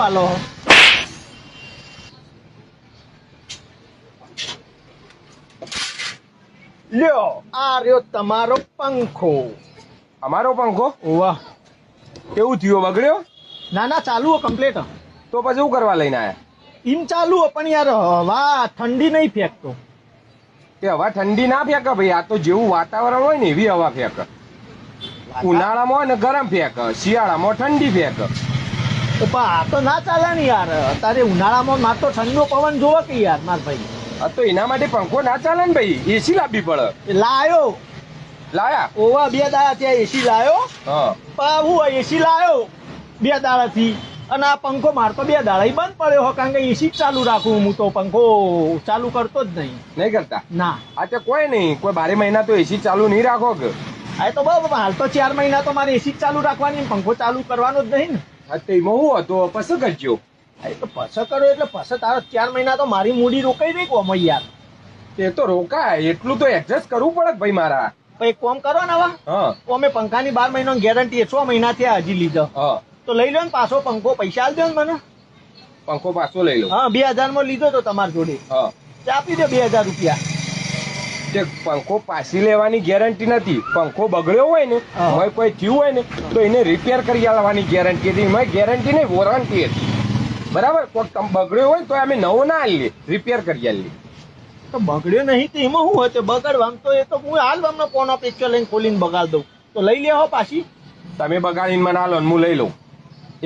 હાલો? લ્યો આ રહ્યો તમારો પંખો. અમારો પંખો વાહ, કેવું થયું, બગડ્યો? ના ના ચાલુ હો કમ્પ્લીટ. તો પછી શું કરવા લઈને આયા? ઇમ ચાલુ હો પણ યાર હવા ઠંડી નહીં ફેંકતો. તે હવા ઠંડી ના ફેંકે ભાઈ, આ તો જેવું વાતાવરણ હોય ને એવી હવા ફેંકે. ઉનાળામાં હોય ને ગરમ ફેંકે, શિયાળામાં ઠંડી ફેંકે. તો પણ આ તો ના ચાલે ને યાર. અત્યારે ઉનાળામાં માર તો ઠંડો પવન જોવો કે યાર માર ભાઈ. આ તો એના માટે પંખો ના ચાલે ને ભાઈ, એસી લાવવી પડે. એ લાયો લાયા? ઓવા 2 દાડા ત્યાં એસી લાયો. હા. પણ હું એસી લાયો 2 દાડાથી, અને આ પંખો માર તો 2 દાડા બંધ પડ્યો હો, કારણ કે એસી જ ચાલુ રાખું હું તો, પંખો ચાલુ કરતો જ નહીં. નહીં કરતા? ના. આ તો કોઈ નહીં, કોઈ 12 મહિના તો એસી ચાલુ નહીં રાખો કે? આ તો બરાબર, હાલ તો 4 મહિના તો મારે એસી જ ચાલુ રાખવાની, પંખો ચાલુ કરવાનો જ નહીં ને. હા તો એમાં શું હતો, પસંદ કરજો. એ તો પછ કરો એટલે પછ તારો 4 મહિના તો મારી મૂડી રોકાઈ રહી કોમ યાર. તે તો રોકાય, એટલું તો એડજસ્ટ કરવું પડે ભાઈ મારા. પછી કોમ કરો ને હવે, હા અમે પંખાની 12 મહિનાની ગેરંટી 6 મહિના થયા હજી લીધો. હા. તો લઈ લો ને પાછો પંખો, પૈસા આલજો ને મને. પંખો પાછો લઈ લો. હા 2000 માં લીધો તો તમારી જોડે, હા. આપી દો 2000 રૂપિયા. તે પંખો પાછી લેવાની ગેરંટી નથી. પંખો બગડ્યો હોય ને, હા. હોય કોઈ થયું હોય ને, તો એને રિપેર કરી આલવાની ગેરંટી હતી. એમાં ગેરંટી નહીં, વોરંટી હતી. બરાબર? કોઈક બગડ્યો હોય તો અમે નવો ના આલીએ, રિપેર કરી આલીએ. તો બગડ્યો નહીં તો એમાં શું હોય? બગડવામ તો એ તો હું હાલ અમને પોનો પિક્ચર લઈને ખોલીને બગાડ દઉં, તો લઈ લેવો પાછી. તમે બગાડીને મને આલો ને હું લઈ લઉં.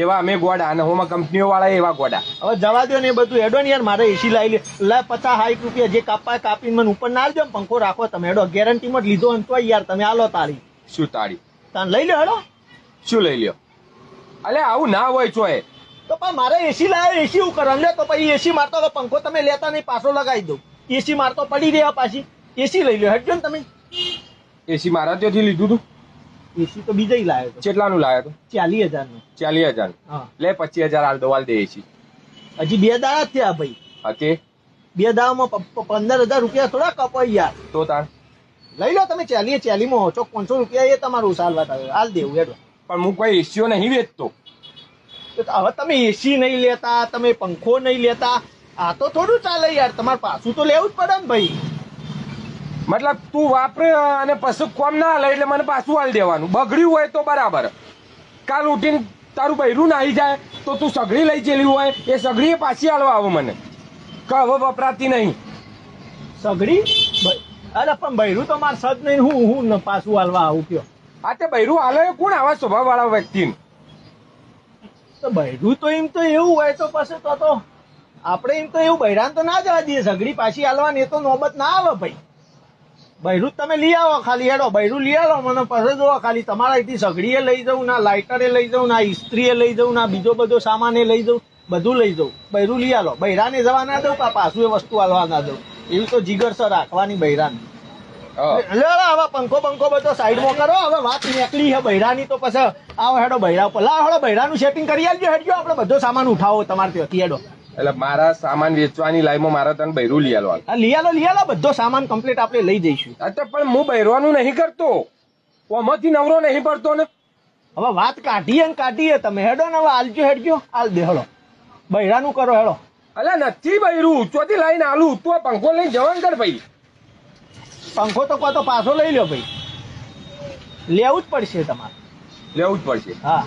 એવા અમે ગોડા, અને હોમાં કંપનીઓ વાળા એવા ગોડા. હવે જવા દો ને એ બધું, હેડો ને યાર, મારે એસી લાવી લે. 50-60 રૂપિયા જે કાપા કાપીને મને ઉપર ના આલજો, પંખો રાખો તમે. હેડો, ગેરંટીમાં જ લીધો ને તો યાર તમે આલો તારી. શું તાળી? તાન લઈ લો હેડો. શું લઈ લ્યો? અલે આવું ના હોય ચોય. તો પણ મારે એસી લાવ્યો, એસી હું કરવા લે? તો પછી એસી મારતો હવે પંખો તમે લેતા નહીં, પાછો લગાવી દઉં. એસી મારતો પડી રહ્યા પાછી, એસી લઈ લો હેડજો ને તમે. એસી મારા ત્યાંથી લીધું તું? એસી તો બીજા લાવ્યો તો. કેટલાનું લાવ્યો તો? 40,000 નું. 40,000. હા. લે 25,000 હાલ દો, હાલ દે એસી. હજી 2 દાડા જ થયા ભાઈ. ઓકે. 2 દાડામાં 15,000 રૂપિયા થોડા કપાઈ યાર. તો તાર લઈ લો તમે 40 માં ઓછો 500 રૂપિયા એ તમારું સાલવા આવે, હાલ દેવું હેડો. પણ હું કોઈ એસીઓ નહીં વેચતો. તો હવે તમે એસી નહીં લેતા, તમે પંખો નહીં લેતા, આ તો થોડું ચાલે યાર. તમારે પાછું તો લેવું જ પડે ને ભાઈ. મતલબ તું વાપરે અને પછી કોમ ના લે એટલે મને પાછું હાલ દેવાનું. બગડ્યું હોય તો બરાબર. કાલ ઉઠીને તારું બૈરું નાહી જાય તો તું સગડી લઈ ચેલી હોય, એ સગડીએ પાછી હાલવા આવો મને કે હવે વપરાતી નહીં. સગડી? અરે પણ બૈરું તો મારે સજ નહીં, હું પાછું હાલવા આવું કયો. આ તે બૈરું હાલે કોણ આવા સ્વભાવ વાળા વ્યક્તિને? તો બૈરું તો એમ તો એવું હોય તો પછી તો આપણે એમ તો એવું બૈરાન તો ના જવા દઈએ. સગડી પાછી હાલવાની એ તો નોબત ના આવે ભાઈ. બૈરું તમે લઈ આવો ખાલી, હેડો બૈરું લઈ આવો મને પછી જોવો ખાલી. તમારા અહીંથી સગડીએ લઈ જાઉં, ના લાઇટરે લઈ જાઉં, ના ઇસ્ત્રીએ લઈ જાઉં, ના બીજો બધો સામાન લઈ જાઉં, બધું લઈ જાઉં. બૈરું લઈ આવો. બૈરાને જવા ના દઉં, પાછું એ વસ્તુ હાલવા ના દઉં. એવી તો જીગર સર રાખવાની બૈરાને. લે હવે પંખો બધો સાઈડમાં કરો. હવે વાત નીકળી છે બૈરાની, તો પછી આવો હેડો બૈરા ઉપર. લાવો હેડો બૈરાનું સેટિંગ કરી આલજો. હેડજો, આપણે બધો સામાન ઉઠાવો તમારે ત્યાંથી. હેડો. એટલે મારા સામાન વેચવાની લાઈનમાં મારે તને બૈરું લઈ આલવા. હા લઈ આલો બધો સામાન કમ્પ્લીટ આપણે લઈ જઈશું. અચ્છા પણ હું બૈરવાનું નહીં કરતો, ઓમાંથી નવરો નહીં પડતો ને. હવે વાત કાઢીએ તમે. હેડો ને હવે આલજો, હેડજો, હાલ દે હેડો. બૈરાનું કરો હેડો. અલે નથી બૈરું, ચોથી લાઈને આલું. તું આ પંખો લઈને જવાનું કર ભાઈ. પંખો તો કહો તો પાછો લઈ લો ભાઈ. લેવું જ પડશે તમારે. લેવું જ પડશે. હા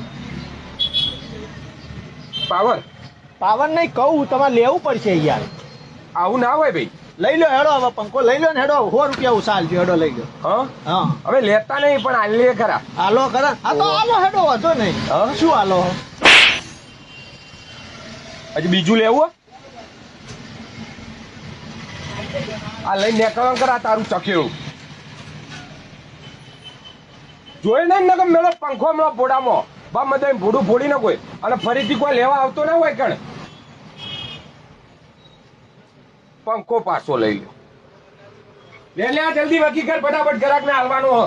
પાવર નહીં કહું, તમારે લેવું પડશે યાર. આવું ના હોય ભાઈ. લઈ લો હેડો, હવે પંખો લઈ લો ને હેડો. 100 રૂપિયા ઉસા આલજો. હેડો લઈ લો. હા હવે લેતા નહીં પણ આલીએ ખરા. હાલો ખરા. હા તો હાલો હેડો, વાંધો નહીં. શું હાલો? હજી બીજું લેવું? આ લઈને નીકળવાનું કરા તારું ચખેડું જોઈ નહીં ને મેળો પંખો મેળો ભોડામાં બા મદા ભોડું ફોડી ના કોઈ, અને ફરીથી કોઈ લેવા આવતો ના હોય કણ. પંખો પાછો લઈ લે. લે જલ્દી વકી કર, ફટાફટ ગ્રાહક ને હાલવાનો હ.